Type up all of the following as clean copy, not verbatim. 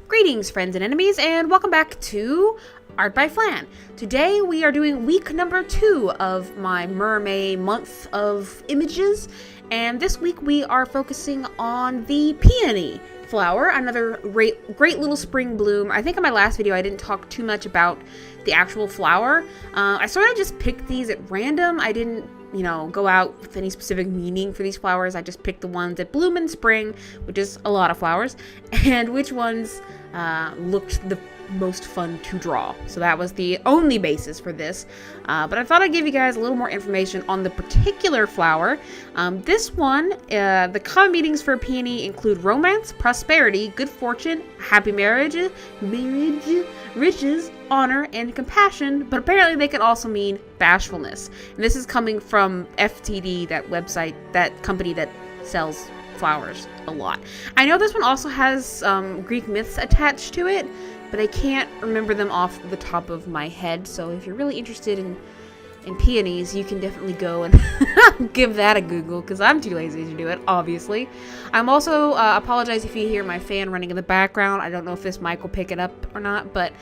Greetings, friends and enemies, and welcome back to Art by Flan. Today we are doing week number 2 of my MerMay month of images, and this week we are focusing on the Peony flower, another great little spring bloom. I think in my last video I didn't talk too much about the actual flower. I sort of just picked these at random. I didn't go out with any specific meaning for these flowers. I just picked the ones that bloom in spring, which is a lot of flowers, and which ones looked the most fun to draw. So that was the only basis for this. But I thought I'd give you guys a little more information on the particular flower. This one, the common meanings for peony include romance, prosperity, good fortune, happy marriage, riches, honor, and compassion, but apparently they can also mean bashfulness. And this is coming from FTD, that website, that company that sells flowers a lot. I know this one also has Greek myths attached to it, but I can't remember them off the top of my head. So if you're really interested in peonies, you can definitely go and give that a Google, because I'm too lazy to do it, obviously. I'm also, apologize if you hear my fan running in the background. I don't know if this mic will pick it up or not, but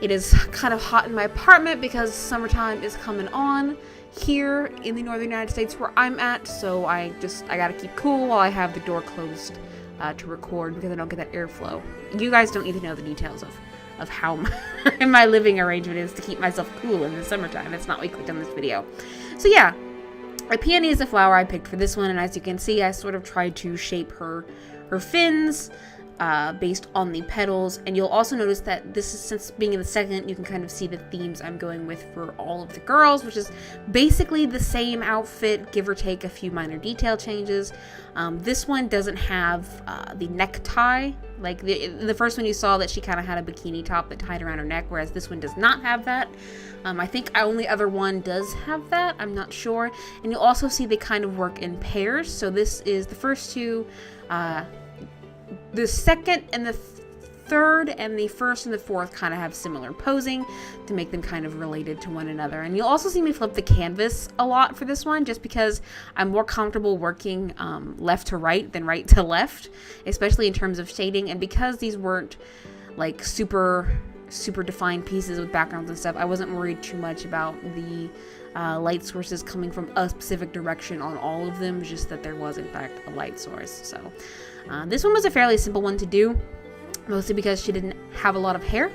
it is kind of hot in my apartment because summertime is coming on here in the northern United States where I'm at, so I gotta keep cool while I have the door closed to record, because I don't get that airflow. You guys don't need to know the details of how my living arrangement is to keep myself cool in the summertime. That's not what we clicked on this video. So yeah, a peony is the flower I picked for this one, and as you can see, I sort of tried to shape her fins based on the petals. And you'll also notice that this is, since being in the second, you can kind of see the themes I'm going with for all of the girls, which is basically the same outfit, give or take a few minor detail changes. This one doesn't have the necktie. Like the first one you saw that she kind of had a bikini top that tied around her neck, whereas this one does not have that. I think only other one does have that. I'm not sure. And you'll also see they kind of work in pairs. So this is the first two, the second and the third, and the first and the fourth kind of have similar posing to make them kind of related to one another. And you'll also see me flip the canvas a lot for this one, just because I'm more comfortable working left to right than right to left, especially in terms of shading. And because these weren't like super defined pieces with backgrounds and stuff, I wasn't worried too much about the light sources coming from a specific direction on all of them, just that there was in fact a light source. So this one was a fairly simple one to do, mostly because she didn't have a lot of hair.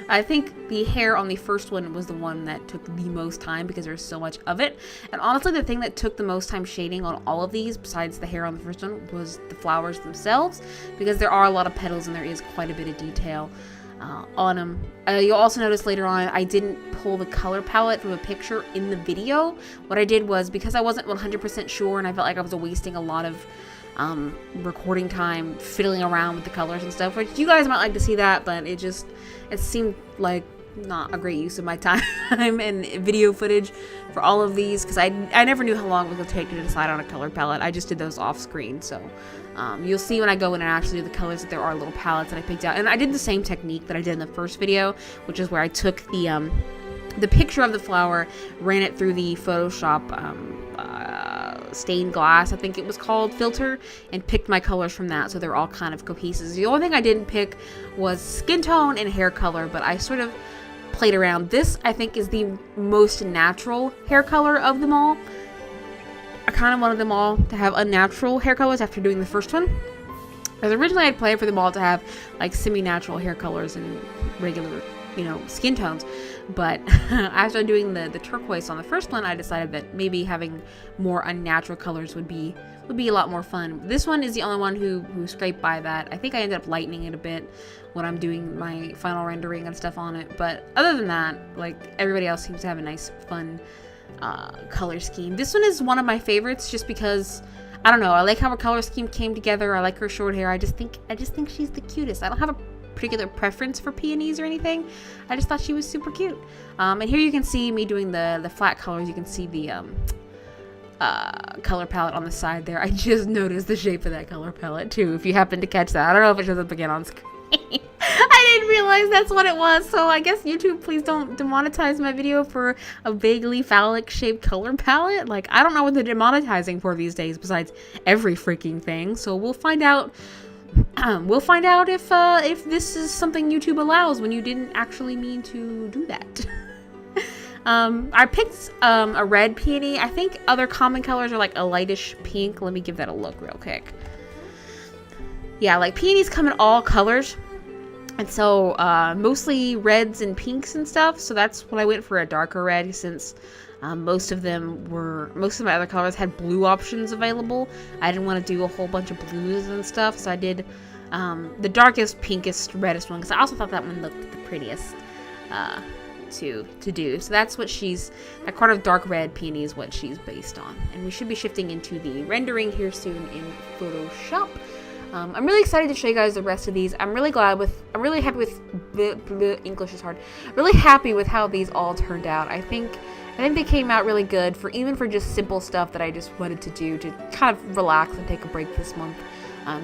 I think the hair on the first one was the one that took the most time because there's so much of it. And honestly, the thing that took the most time shading on all of these, besides the hair on the first one, was the flowers themselves, because there are a lot of petals and there is quite a bit of detail on them. You'll also notice later on I didn't pull the color palette from a picture in the video. What I did was, because I wasn't 100% sure and I felt like I was wasting a lot of recording time fiddling around with the colors and stuff, which you guys might like to see that, but it seemed like not a great use of my time and video footage for all of these, because I never knew how long it was going to take to decide on a color palette. I just did those off screen. So you'll see when I go in and actually do the colors that there are little palettes that I picked out, and I did the same technique that I did in the first video, which is where I took the picture of the flower, ran it through the Photoshop stained glass, I think it was called, filter, and picked my colors from that, so they're all kind of cohesive. The only thing I didn't pick was skin tone and hair color, but I sort of played around. This, I think, is the most natural hair color of them all. I kind of wanted them all to have unnatural hair colors after doing the first one, because originally I'd planned for them all to have like semi-natural hair colors and regular, skin tones. But after doing the turquoise on the first one, I decided that maybe having more unnatural colors would be a lot more fun. This one is the only one who scraped by that. I think I ended up lightening it a bit when I'm doing my final rendering and stuff on it. But other than that, like, everybody else seems to have a nice, fun color scheme. This one is one of my favorites just because, I don't know, I like how her color scheme came together. I like her short hair. I just think she's the cutest. I don't have a particular preference for peonies or anything. I just thought she was super cute. And here you can see me doing the flat colors. You can see the color palette on the side there. I just noticed the shape of that color palette too, if you happen to catch that. I don't know if it shows up again on screen. I didn't realize that's what it was, so I guess YouTube, please don't demonetize my video for a vaguely phallic shaped color palette. Like, I don't know what they're demonetizing for these days besides every freaking thing, so we'll find out We'll find out if this is something YouTube allows when you didn't actually mean to do that. I picked a red peony. I think other common colors are like a lightish pink. Let me give that a look real quick. Yeah, like peonies come in all colors. And so mostly reds and pinks and stuff. So that's when I went for a darker red, since most of my other colors had blue options available. I didn't want to do a whole bunch of blues and stuff, so I did the darkest, pinkest, reddest one, because I also thought that one looked the prettiest to do. So that's what that kind of dark red peony is what she's based on. And we should be shifting into the rendering here soon in Photoshop. I'm really excited to show you guys the rest of these. I'm really happy with, English is hard. Really happy with how these all turned out. I think they came out really good even for just simple stuff that I just wanted to do to kind of relax and take a break this month.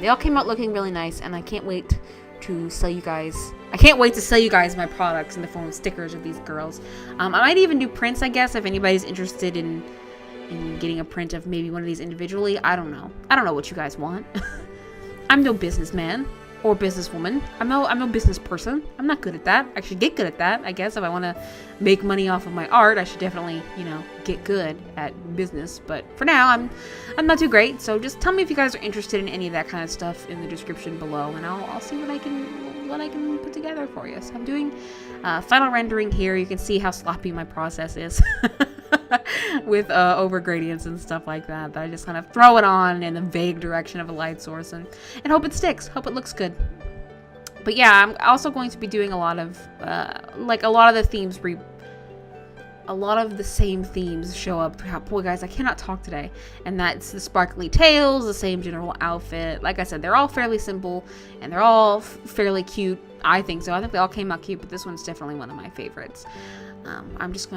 They all came out looking really nice, and I can't wait to sell you guys. I can't wait to sell you guys my products in the form of stickers of these girls. I might even do prints, I guess, if anybody's interested in getting a print of maybe one of these individually. I don't know. I don't know what you guys want. I'm no businessman or businesswoman. I'm no business person. I'm not good at that. I should get good at that, I guess. If I want to make money off of my art, I should definitely, get good at business. But for now, I'm not too great. So just tell me if you guys are interested in any of that kind of stuff in the description below, and I'll see what I can put together for you. So I'm doing final rendering here. You can see how sloppy my process is. With over gradients and stuff like that. But I just kind of throw it on in the vague direction of a light source and hope it sticks. Hope it looks good. But yeah, I'm also going to be doing a lot of the themes. A lot of the same themes show up. Boy, guys, I cannot talk today. And that's the sparkly tails, the same general outfit. Like I said, they're all fairly simple and they're all fairly cute. I think so. I think they all came out cute, but this one's definitely one of my favorites. I'm just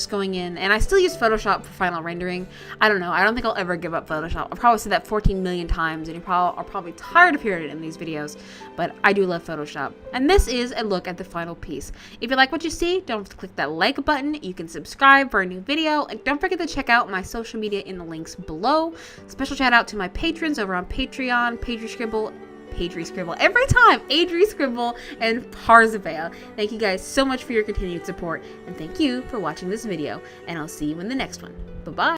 going in, and I still use Photoshop for final rendering. I don't know. I don't think I'll ever give up Photoshop. I've probably said that 14 million times, and you are probably tired of hearing it in these videos, but I do love Photoshop. And this is a look at the final piece. If you like what you see, don't forget to click that like button. You can subscribe for a new video, and don't forget to check out my social media in the links below. Special shout out to my patrons over on Patreon, Adri Scribble, every time, Adri Scribble and Parzavale. Thank you guys so much for your continued support, and thank you for watching this video, and I'll see you in the next one. Bye-bye.